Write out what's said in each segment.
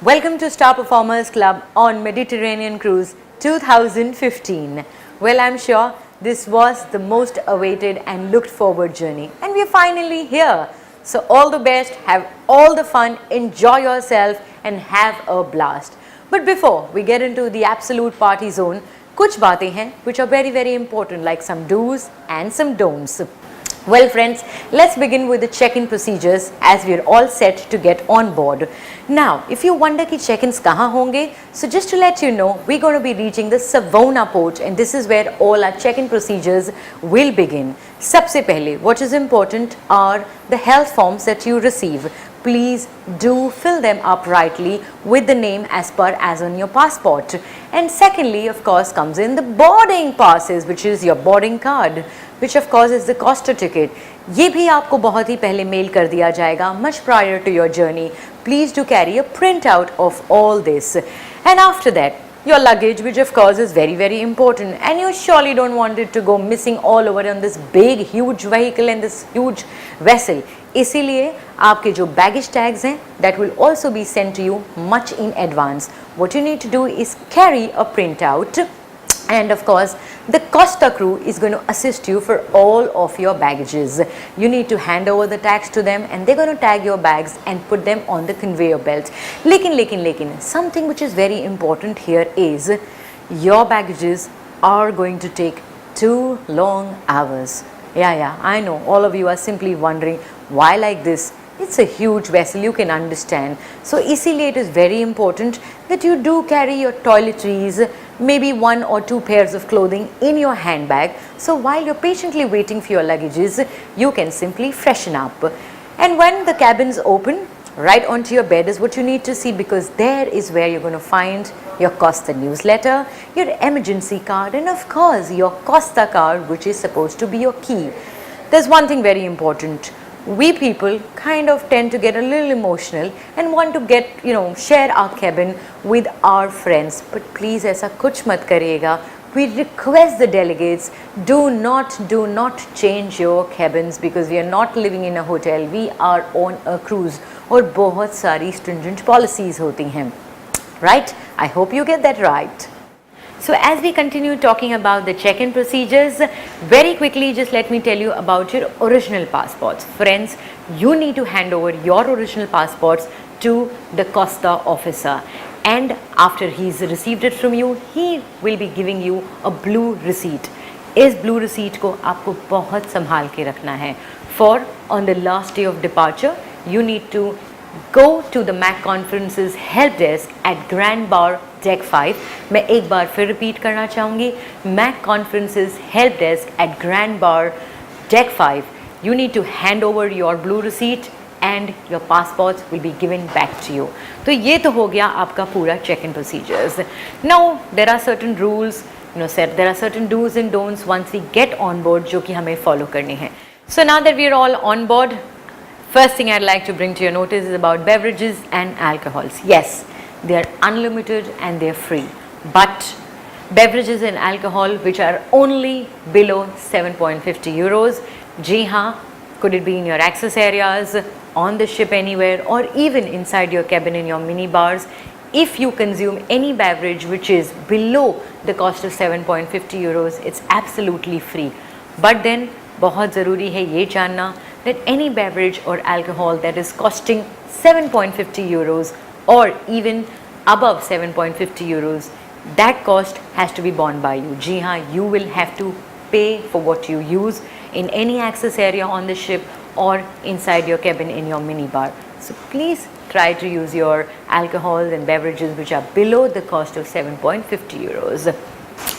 Welcome to Star Performers Club on Mediterranean Cruise 2015. Well, I'm sure this was the most awaited and looked forward journey, and we're finally here. So all the best, have all the fun, enjoy yourself and have a blast. But before we get into the absolute party zone, कुछ बातें हैं which are very important, like some do's and some don'ts. Well friends, let's begin with the check-in procedures as we are all set to get on board. Now, if you wonder कि check-ins कहाँ होंगे, so just to let you know, we're going to be reaching the Savona port and this is where all our check-in procedures will begin. सबसे पहले, what is important are the health forms that you receive. Please do fill them up rightly with the name as per as on your passport. And secondly, of course, comes in the boarding passes, which is your boarding card, which of course is the Costa ticket. ये भी आपको बहुत ही पहले mail कर दिया जाएगा much prior to your journey. Please do carry a printout of all this. And after that, your luggage, which of course is very important, and you surely don't want it to go missing all over on this big huge vehicle and this huge vessel. इसीलिए आपके जो baggage tags हैं, that will also be sent to you much in advance. What you need to do is carry a printout, and of course the Costa crew is going to assist you for all of your baggages. You need to hand over the tags to them and they're going to tag your bags and put them on the conveyor belt. लेकिन something which is very important here is your baggages are going to take 2 long hours. Yeah, I know all of you are simply wondering why like this. It's a huge vessel, you can understand. So इसीलिए it is very important that you do carry your toiletries, maybe 1 or 2 pairs of clothing in your handbag. So while you're patiently waiting for your luggages, you can simply freshen up. And when the cabins open, right onto your bed is what you need to see, because there is where you're going to find your Costa newsletter, your emergency card, and of course your Costa card, which is supposed to be your key. There's one thing very important. We people kind of tend to get a little emotional and want to get, share our cabin with our friends. But please ऐसा कुछ मत करिएगा. We request the delegates, do not change your cabins, because we are not living in a hotel. We are on a cruise और बहुत सारी stringent policies होती हैं. Right? I hope you get that right. So as we continue talking about the check-in procedures, very quickly just let me tell you about your original passports. Friends, you need to hand over your original passports to the Costa officer, and after he's received it from you, he will be giving you a blue receipt. इस blue receipt को आपको बहुत संभाल के रखना है. For on the last day of departure, you need to go to the Mac Conferences help desk at Grand Bar Deck 5. मैं एक बार फिर repeat करना चाहूँगी. Mac Conferences help desk at Grand Bar Deck 5. You need to hand over your blue receipt and your passports will be given back to you. तो ये तो हो गया आपका पूरा check-in procedures. Now there are certain rules, there are certain do's and don'ts once we get on board जो कि हमें follow करने हैं. So now that we are all on board, first thing I'd like to bring to your notice is about beverages and alcohols. Yes, they are unlimited and they are free, but beverages and alcohol which are only below 7.50 euros. जी हाँ, could it be in your access areas, on the ship anywhere, or even inside your cabin in your mini bars. If you consume any beverage which is below the cost of 7.50 euros, it's absolutely free. But then बहुत ज़रूरी है ये जानना that any beverage or alcohol that is costing 7.50 euros or even above 7.50 euros, that cost has to be borne by you. जी हाँ, you will have to pay for what you use in any access area on the ship or inside your cabin in your mini bar. So please try to use your alcohols and beverages which are below the cost of 7.50 euros.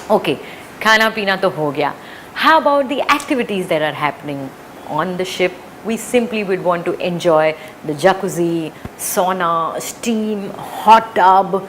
Okay, खाना पीना तो हो गया. How about the activities that are happening on the ship? We simply would want to enjoy the jacuzzi, sauna, steam, hot tub,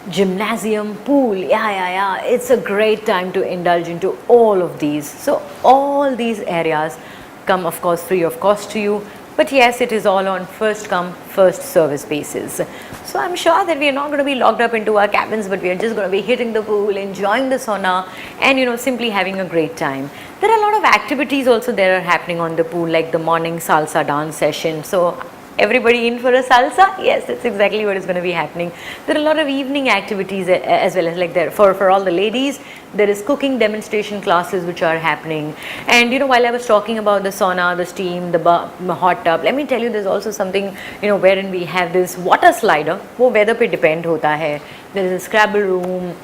gymnasium, pool. Yeah. It's a great time to indulge into all of these. So all these areas come of course free of cost to you. But yes, it is all on first come, first service basis. So I'm sure that we are not going to be locked up into our cabins, but we are just going to be hitting the pool, enjoying the sauna, and simply having a great time. There are a lot of activities also that are happening on the pool, like the morning salsa dance session. So Everybody in for a salsa? Yes, that's exactly what is going to be happening. There are a lot of evening activities as well, as like there for all the ladies. There is cooking demonstration classes which are happening. And while I was talking about the sauna, the steam, the hot tub, let me tell you, there's also something wherein we have this water slider. वो weather पे depend होता है. There is a Scrabble room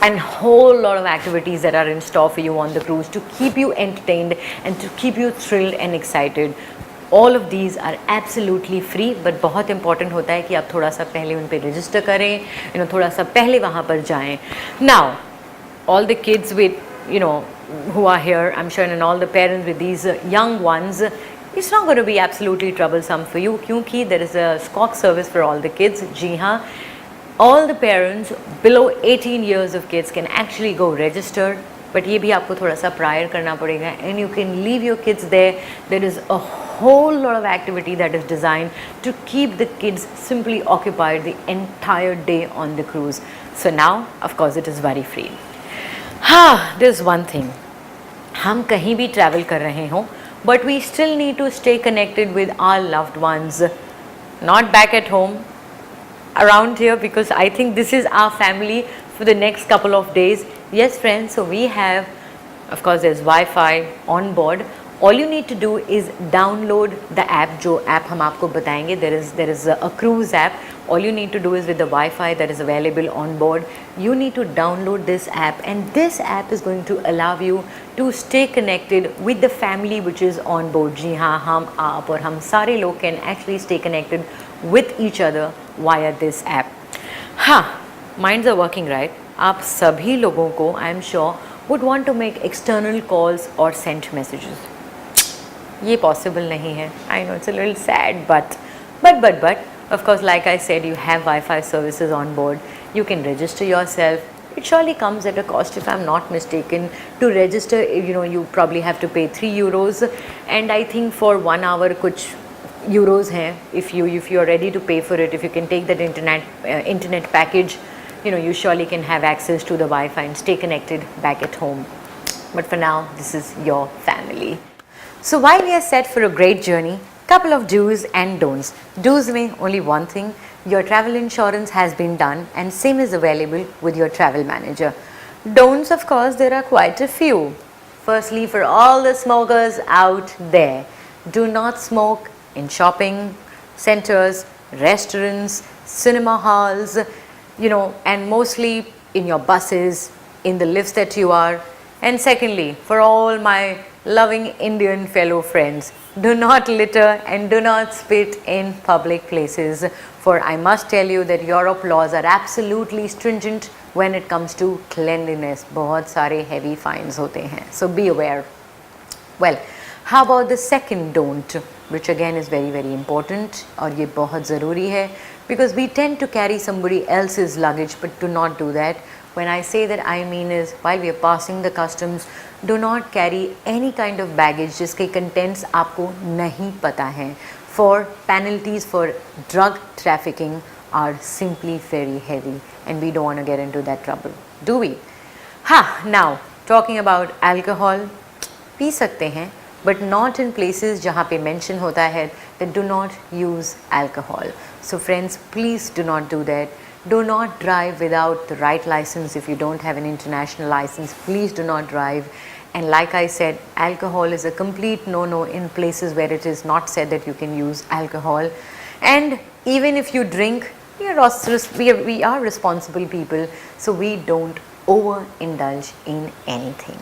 and whole lot of activities that are in store for you on the cruise to keep you entertained and to keep you thrilled and excited. All of these are absolutely free, but बहुत important होता है कि आप थोड़ा सा पहले उन पे रजिस्टर करें, थोड़ा सा पहले वहाँ पर जाएं. Now, all the kids with, who are here, I'm sure, and all the parents with these young ones, it's not going to be absolutely troublesome for you क्योंकि there is a SCOC service for all the kids. जी हाँ, all the parents below 18 years of kids can actually go register. But ये भी आपको थोड़ा सा prior करना पड़ेगा, and you can leave your kids there. There is a whole lot of activity that is designed to keep the kids simply occupied the entire day on the cruise. So now, of course, it is very free. There's one thing. हम कहीं भी travel कर रहे हों, but we still need to stay connected with our loved ones, not back at home, around here, because I think this is our family for the next couple of days. Yes friends, so we have, of course there's Wi-Fi on board. All you need to do is download the app, जो app हम आपको बताएंगे. There is a cruise app. All you need to do is with the Wi-Fi that is available on board, you need to download this app, and this app is going to allow you to stay connected with the family which is on board. जी हाँ, हम आप और हम सारे लोग can actually stay connected with each other via this app. Minds are working, right? आप सभी लोगों को, I am sure, would want to make external calls or send messages. ये possible नहीं है. I know it's a little sad, but of course, like I said, you have Wi-Fi services on board. You can register yourself. It surely comes at a cost, if I'm not mistaken. To register, you probably have to pay 3 euros, and I think for 1 hour कुछ euros हैं. If you are ready to pay for it, if you can take that internet package, you surely can have access to the Wi-Fi and stay connected back at home. But for now, this is your family. So while we are set for a great journey, couple of do's and don'ts. Do's mean only one thing: your travel insurance has been done and same is available with your travel manager. Don'ts, of course, there are quite a few. Firstly, for all the smokers out there, do not smoke in shopping centers, restaurants, cinema halls, and mostly in your buses, in the lifts that you are. And secondly, for all my loving Indian fellow friends, do not litter and do not spit in public places, for I must tell you that Europe laws are absolutely stringent when it comes to cleanliness. बहुत सारे heavy fines होते हैं, so be aware. Well, how about the second don't, which again is very very important, और ये बहुत ज़रूरी है, because we tend to carry somebody else's luggage, but do not do that. When I say that, I mean is while we are passing the customs, do not carry any kind of baggage जिसके contents आपको नहीं पता हैं, for penalties for drug trafficking are simply very heavy, and we don't want to get into that trouble, do we? Now talking about alcohol, P सकते हैं, but not in places जहाँ पे mention होता है that do not use alcohol. So friends, please do not do that. Do not drive without the right license. If you don't have an international license, please do not drive. And like I said, alcohol is a complete no-no in places where it is not said that you can use alcohol. And even if you drink, we are responsible people, so we don't overindulge in anything.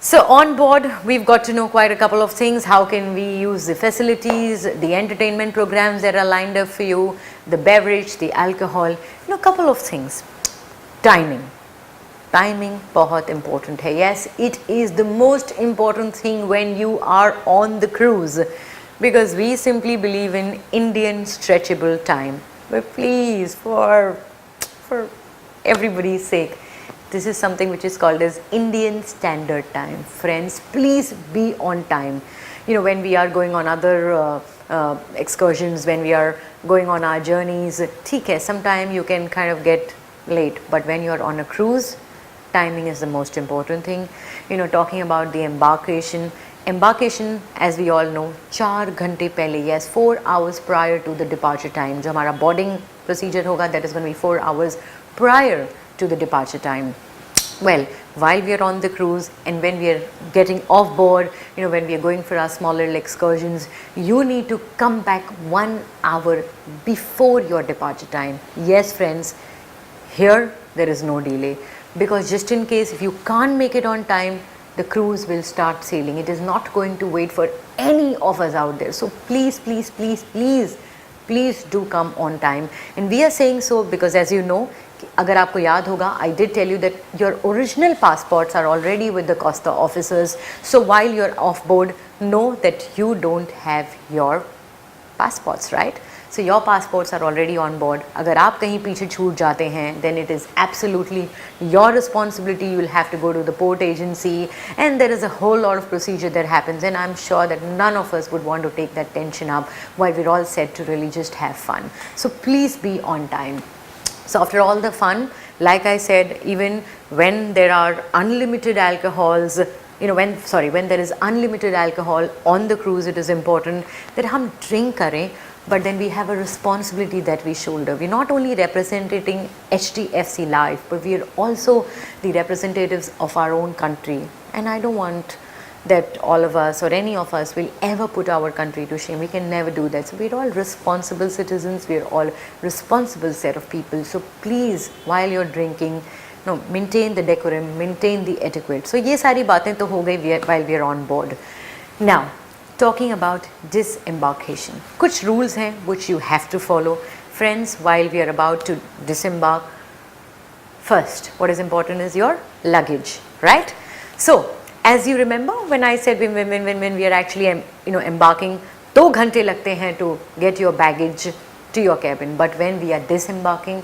So on board, we've got to know quite a couple of things. How can we use the facilities, the entertainment programs that are lined up for you, the beverage, the alcohol, a couple of things. Timing. Timing बहुत important है. Yes, it is the most important thing when you are on the cruise, because we simply believe in Indian stretchable time. But please, for everybody's sake, this is something which is called as Indian Standard Time. Friends, please be on time. When we are going on other excursions, when we are going on our journeys, ठीक है, sometime you can kind of get late. But when you are on a cruise, timing is the most important thing. Talking about the embarkation, Embarkation, as we all know, 4 घंटे पहले, yes, 4 hours prior to the departure time. जो हमारा boarding procedure होगा, that is going to be 4 hours prior to the departure time. Well, while we are on the cruise and when we are getting off board, when we are going for our smaller excursions, you need to come back 1 hour before your departure time. Yes, friends, here there is no delay, because just in case if you can't make it on time, the cruise will start sailing. It is not going to wait for any of us out there. So please, please, please, please, please do come on time. And we are saying so because, as you know, अगर आपको याद होगा, I did tell you that your original passports are already with the Costa officers. So while you're off board, know that you don't have your passports, right? So your passports are already on board. अगर आप कहीं पीछे छूट जाते हैं, then it is absolutely your responsibility. You will have to go to the port agency, and there is a whole lot of procedure that happens, and I'm sure that none of us would want to take that tension up while we're all set to really just have fun. So please be on time. So after all the fun, like I said, even when there are unlimited alcohols, when there is unlimited alcohol on the cruise, it is important that हम drink करें, but then we have a responsibility that we shoulder. We're not only representing HDFC Life, but we are also the representatives of our own country. And I don't want that all of us or any of us will ever put our country to shame. We can never do that. So we're all responsible citizens. We're all responsible set of people. So please, while you're drinking, maintain the decorum, maintain the etiquette. So ये सारी बातें तो हो गई while we are on board. Now, talking about disembarkation, कुछ rules हैं which you have to follow. Friends, while we are about to disembark, first, what is important is your luggage, right? So, as you remember, when I said when we are actually embarking, 2 घंटे लगते हैं to get your baggage to your cabin. But when we are disembarking,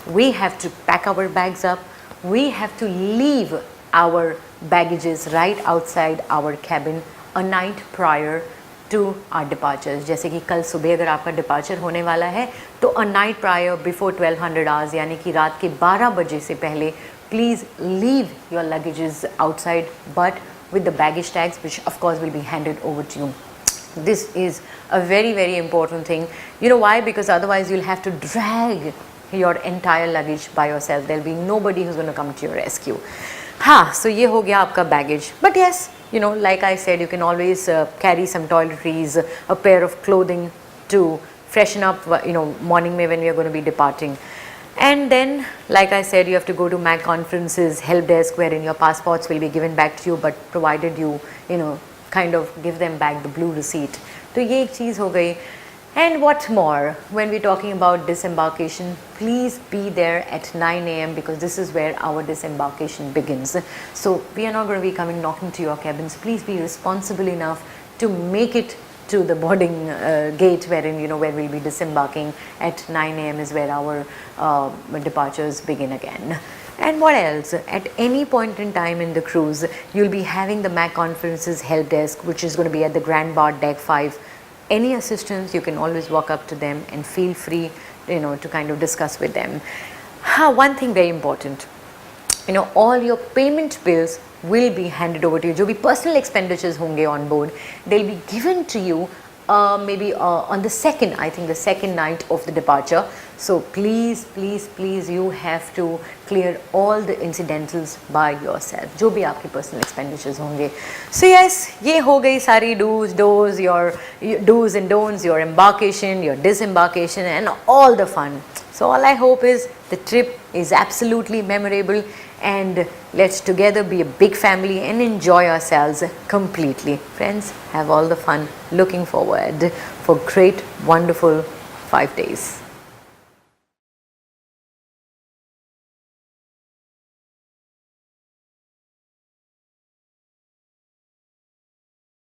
we have to pack our bags up. We have to leave our baggages right outside our cabin a night prior to our departures. जैसे कि कल सुबह अगर आपका departure होने वाला है, तो a night prior before 1200 hours, यानी कि रात के 12 बजे से पहले, please leave your luggages outside, but with the baggage tags, which of course will be handed over to you. This is a very, very important thing. You know why? Because otherwise you'll have to drag your entire luggage by yourself. There'll be nobody who's going to come to your rescue. So ये हो गया आपका baggage. But yes, like I said, you can always carry some toiletries, a pair of clothing to freshen up, morning mein when we are going to be departing. And then, like I said, you have to go to MAC conferences, help desk, wherein your passports will be given back to you, but provided you, kind of give them back the blue receipt. So ये एक चीज़ हो गई. And what more, when we're talking about disembarkation, please be there at 9 a.m. because this is where our disembarkation begins. So we are not going to be coming knocking to your cabins. Please be responsible enough to make it to the boarding gate wherein, where we'll be disembarking at 9 a.m. is where our departures begin again. And what else? At any point in time in the cruise, you'll be having the MAC conferences help desk, which is going to be at the Grand Bar Deck 5. Any assistance, you can always walk up to them and feel free, to kind of discuss with them. One thing very important, all your payment bills will be handed over to you. जो भी personal expenditures होंगे on board, they'll be given to you maybe on the second night of the departure. So please, please, please, you have to clear all the incidentals by yourself, जो भी आपके personal expenditures होंगे. So yes, ये हो गई सारी your do's and don'ts, your embarkation, your disembarkation, and all the fun. So all I hope is the trip is absolutely memorable, and let's together be a big family and enjoy ourselves completely. Friends, have all the fun. Looking forward for great, wonderful 5 days.